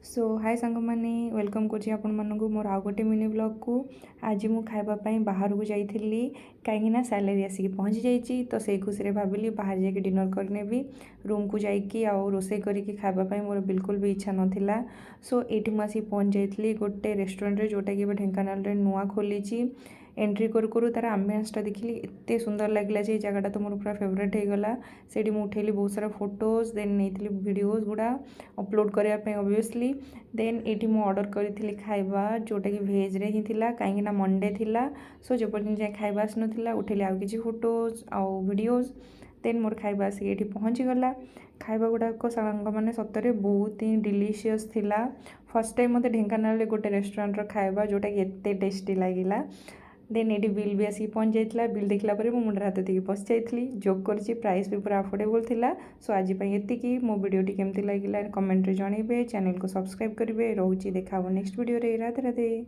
सो हाय सांग मैंने वेलकम करुँच आपण मानक मोर आउ गोटे मिनी ब्लॉग को। आज मु खाइबापी बाहर को जाइली कहीं सैलरी आसिक पहुँची जाइए तो से खुशी भाविली बाहर जाके डिनर करनेबी रूम को जाइए आउ रोसे करके खाइबापी मोर बिल्कुल भी इच्छा नाला। सो ये मुझे पहुँच जाइली गोटे रेस्टोरेंट रे जोटा कि ढेंकानाल नुआ खोली। एंट्री करू तार आम्बियंसटा देखिली एत सुंदर लगे जे जगटा तो मोर पूरा फेवरेट हो गला। से उठेली बहुत सारा फोटोज देन नहीं वीडियोज गुड़ा अपलोड करने ऑब्वियसली। देन ये ऑर्डर करी खाइबा जोटा कि भेज रे ही थिला कहीं मंडे थिला। सो जपर्यंत जाए खाइबा आस नाला उठेली आउ किछि फोटोज आउ वीडियोज। देन मोर खाइबा आसिक ये पहुँची गला। खाइबा गुड़ाक सांग मैंने सतरे बहुत ही डिलीशियस थिला। फर्स्ट टाइम मत ढेंकानाल गोटे रेस्टोरेंट खाइबा जोटा कि एत टेस्टी लगिला। देन ये बिल भी आसिक पहुँच जाइए। बिल देखला मुंडे हाथ देकी बस जाइली जोक कर प्राइस भी पूरा अफोर्डेबल थिला। सो आज ये मो वीडियोटी केमती लगिला कमेंट रे जनइबे। चैनल को सब्सक्राइब करेंगे। रोची देखा नेक्स्ट वीडियो रे। राधे राधे।